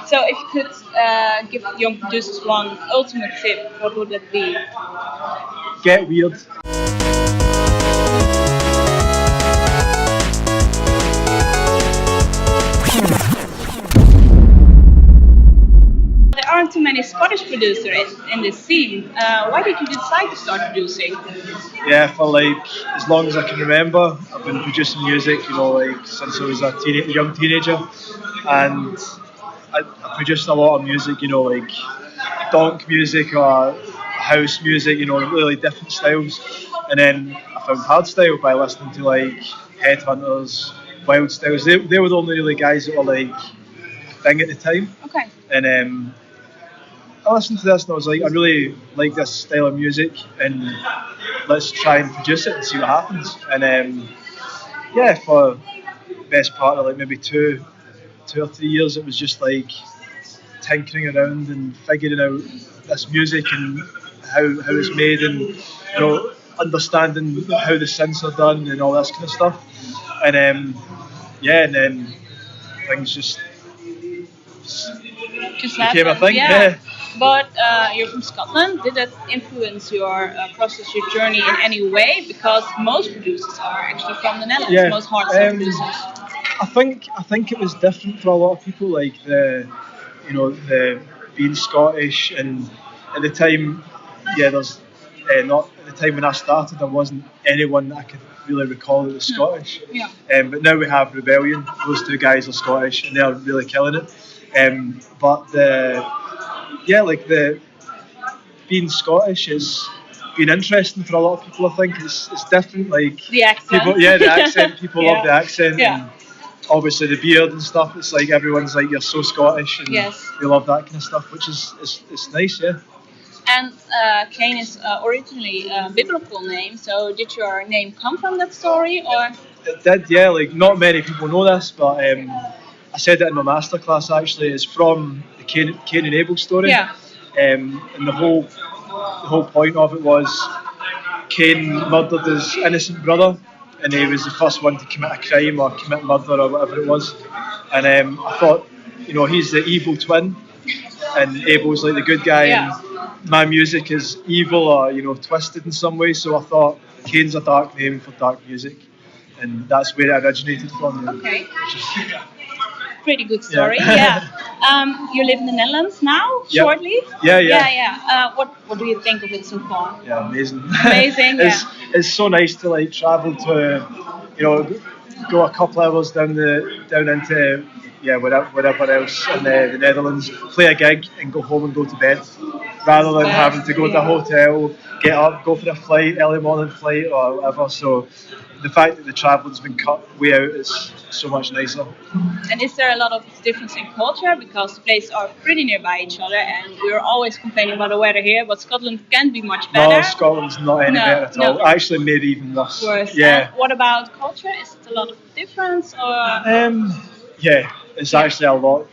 So if you could give young producers one ultimate tip, what would that be? Get weird. There aren't too many Scottish producers in this scene. Why did you decide to start producing? Yeah, for like as long as I can remember, I've been producing music, like since I was a young teenager, and I produced a lot of music, like donk music or house music, really different styles. And then I found hardstyle by listening to like Headhunters, Wild Styles. They were the only really guys that were like thing at the time. Okay. And I listened to this and I was like, I really like this style of music, and let's try and produce it and see what happens. And for the best part of like maybe 2 or 3 years, it was just like tinkering around and figuring out this music and how it's made, and understanding how the synths are done and all this kind of stuff. And and then things just became a thing. Yeah. But you're from Scotland. Did that influence your process, your journey in any way? Because most producers are actually from the Netherlands. Yeah. Most hardstyle producers. I think it was different for a lot of people. Like the being Scottish, and at the time, there's not at the time when I started, there wasn't anyone that I could really recall that was Scottish. Yeah. But now we have Rebellion. Those two guys are Scottish, and they're really killing it. But the being Scottish has been interesting for a lot of people. I think it's different. Like the accent. People, the accent. People love the accent. Yeah. And obviously the beard and stuff. It's like everyone's like, you're so Scottish, and they love that kind of stuff, which is it's nice. Yeah. And Caine is originally a biblical name. So did your name come from that story, or? It did. Yeah. Like not many people know this, but I said it in my masterclass actually. It's from the Caine and Abel story. Yeah. And the whole point of it was Caine murdered his innocent brother, and he was the first one to commit a crime or commit murder or whatever it was. And I thought, he's the evil twin, and Abel's like the good guy. Yeah. And my music is evil or twisted in some way. So I thought Caine's a dark name for dark music, and that's where it originated from. Okay. Pretty good story. Yeah. You live in the Netherlands now, shortly. Yeah. What do you think of it so far? Yeah, amazing. Amazing. It's so nice to like travel to, go a couple hours down into wherever else in the Netherlands, play a gig and go home and go to bed, rather than having to go to a hotel, get up, go for a flight, early morning flight or whatever. So the fact that the travel has been cut way out is so much nicer. And is there a lot of difference in culture? Because the places are pretty nearby each other, and we're always complaining about the weather here, but Scotland can be much better. No, Scotland's not any better at all. Actually, maybe even worse. Yeah. And what about culture? Is it a lot of difference, or? It's actually a lot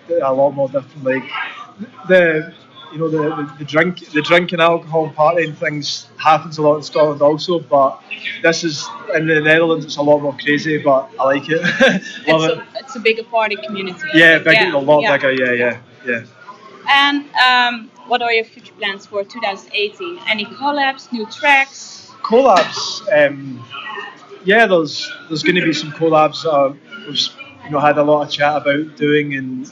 more different. Like the drinking, alcohol, partying things happens a lot in Scotland also, but this is in the Netherlands. It's a lot more crazy, but I like it. Love it. It's a bigger party community. Yeah, a lot bigger. Yeah. And what are your future plans for 2018? Any collabs, new tracks? Collabs. There's going to be some collabs. We've had a lot of chat about doing, and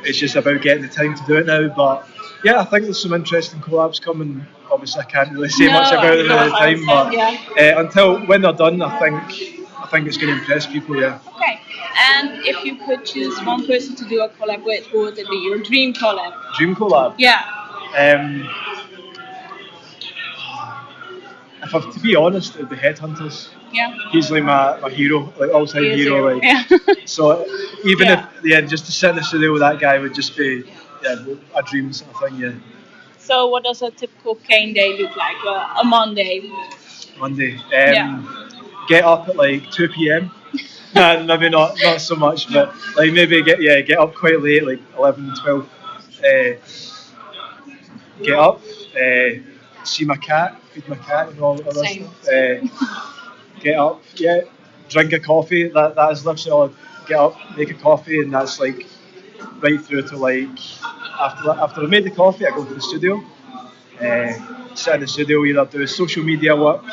it's just about getting the time to do it now. But I think there's some interesting collabs coming. Obviously, I can't really say much about them at the time, but until when they're done, I think it's going to impress people. Yeah. Okay. And if you could choose one person to do a collab with, who would it be? Your dream collab? Dream collab? Yeah. If I have to be honest, it'd be Headhunterz. Yeah. He's like my hero, like all-time hero. Like, so even if just to sit in the studio with that guy would just be a dream sort of thing. Yeah. So what does a typical Caine day look like? A Monday. Get up at like 2 p.m. Maybe not so much, but like maybe get up quite late, like 11, 12. Get up, see my cat, feed my cat, and all that stuff. Get up, drink a coffee. That is literally all. Get up, make a coffee, and that's like right through to like after I made the coffee, I go to the studio, sit in the studio, either do social media work,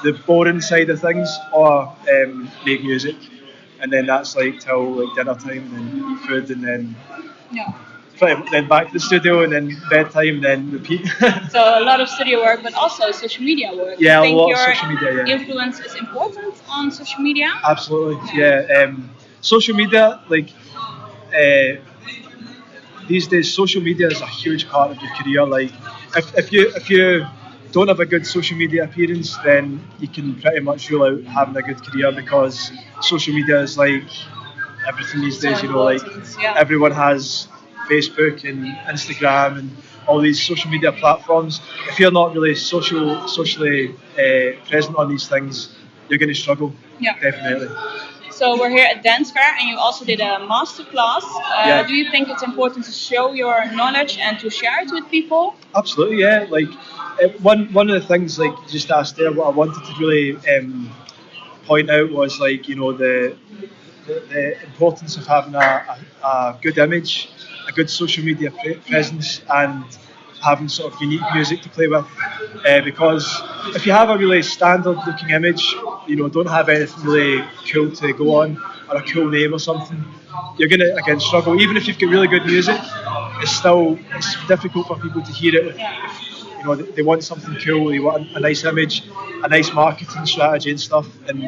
the boring side of things, or make music, and then that's like till like dinner time, then food, and then Yeah. then back to the studio, and then bedtime, then repeat. So a lot of studio work, but also social media work. Yeah, You a think lot of your social media. Yeah, influence is important on social media? absolutely. Yeah, social media, like these days, social media is a huge part of your career. Like, if you don't have a good social media appearance, then you can pretty much rule out having a good career, because social media is like everything these days. So You know, like important, yeah. everyone has Facebook and Instagram and all these social media platforms. If you're not really socially present on these things, you're going to struggle. Yeah. Definitely. So we're here at Dancefair, and you also did a master class. Yeah. Do you think it's important to show your knowledge and to share it with people? Absolutely, yeah. Like one of the things, like you just asked there, what I wanted to really point out was like, you know, the importance of having a good image, a good social media presence, and having sort of unique music to play with. Because if you have a really standard looking image, you know, don't have anything really cool to go on, or a cool name or something, you're gonna again struggle. Even if you've got really good music, it's difficult for people to hear it. You know, they want something cool, they want a nice image, a nice marketing strategy and stuff. And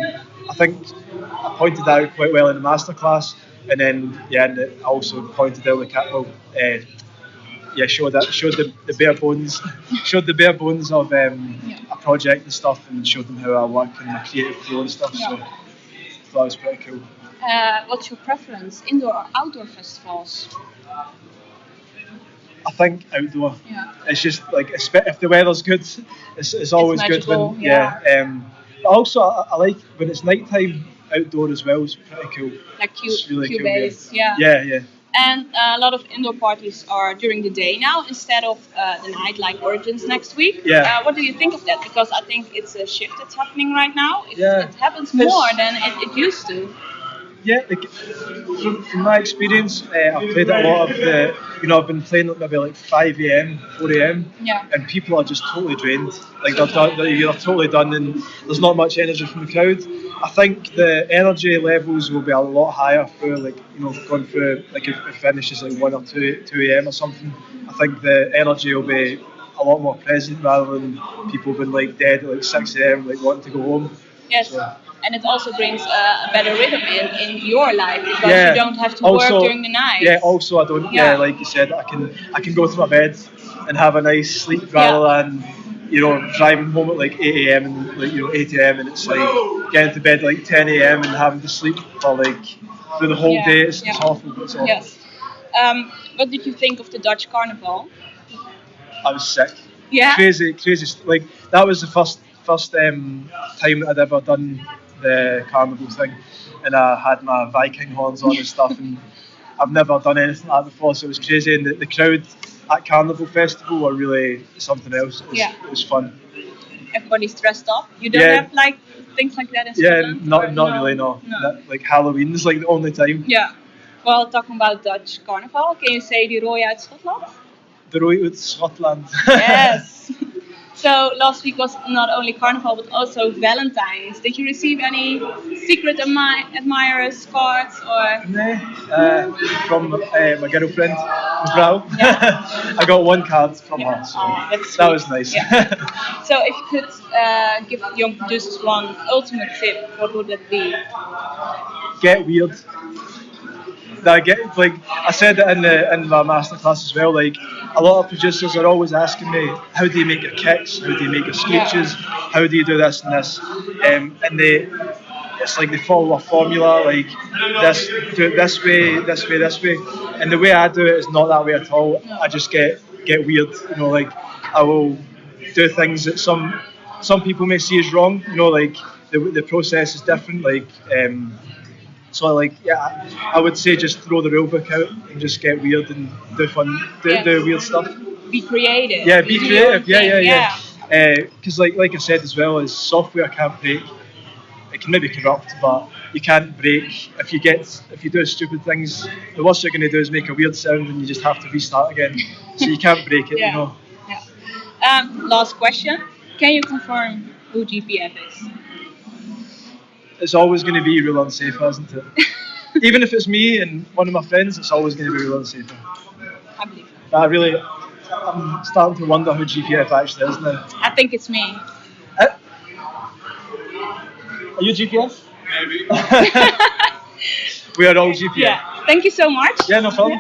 I think I pointed that out quite well in the masterclass. And then and I also pointed out showed the bare bones, showed the bare bones of a project and stuff, and showed them how I work and my creative flow and stuff. So that was pretty cool. What's your preference, indoor or outdoor festivals? I think outdoor. Yeah. It's just like if the weather's good, it's always good. Magical, But also I like when it's nighttime outdoor as well. It's pretty cool. Like It's really cool, Cubase, yeah. Yeah. And a lot of indoor parties are during the day now instead of the night, like Origins next week. Yeah. What do you think of that? Because I think it's a shift that's happening right now. It happens It's- more than it used to. Yeah, like, from my experience, I've played a lot of I've been playing at maybe like 5 a.m., 4 a.m. Yeah. And people are just totally drained. Like they're totally done, and there's not much energy from the crowd. I think the energy levels will be a lot higher for going through like if it finishes like 1 or 2 a.m. or something. I think the energy will be a lot more present rather than people being like dead at like 6 a.m. like wanting to go home. Yes. So, And it also brings a better rhythm in your life because you don't have to Also, work during the night. Yeah, also I don't. Yeah, like you said, I can go to my bed and have a nice sleep rather than driving home at like 8 a.m. and like 8 a.m. and it's like getting to bed like 10 a.m. and having to sleep for like through the whole day. It's awful. It's awful. Yes. What did you think of the Dutch Carnival? I was sick. Yeah. Crazy. Like that was the first time that I'd ever done the carnival thing, and I had my Viking horns on and stuff, and I've never done anything like that before, so it was crazy. And the crowd at Carnival Festival were really something else. It was fun. Everybody's dressed up. You don't have like things like that in Scotland? Not really. No. Like Halloween is like the only time. Yeah. Well, talking about Dutch Carnival, can you say die rooie uit Schotland? De rooi uit Scotland. Yes. So last week was not only Carnival but also Valentine's. Did you receive any secret admirers cards or? Nee, from my girlfriend, mevrouw. Yeah. I got one card from her, so that was nice. Yeah. So if you could give young producers one ultimate tip, what would that be? Get weird. Like I said it in my masterclass as well. Like a lot of producers are always asking me, how do you make your kicks? How do you make your screeches? How do you do this and this? And it's like they follow a formula, like this, do it this way, this way, this way. And the way I do it is not that way at all. I just get weird. Like I will do things that some people may see as wrong. Like the process is different. Like. So I would say just throw the rule book out and just get weird and do fun, do weird stuff. Be creative. Yeah, be creative. Yeah. Because like I said as well, as software can't break. It can maybe corrupt, but you can't brake. If you do stupid things, the worst you're going to do is make a weird sound, and you just have to restart again. So you can't break it, Yeah. you know. Yeah. Last question. Can you confirm who GPF is? It's always going to be real unsafe, isn't it? Even if it's me and one of my friends, it's always going to be real unsafe. I believe it. I'm starting to wonder who GPF actually is now. I think it's me. Are you GPF? Maybe. We are all GPF. Yeah. Thank you so much. Yeah, no problem.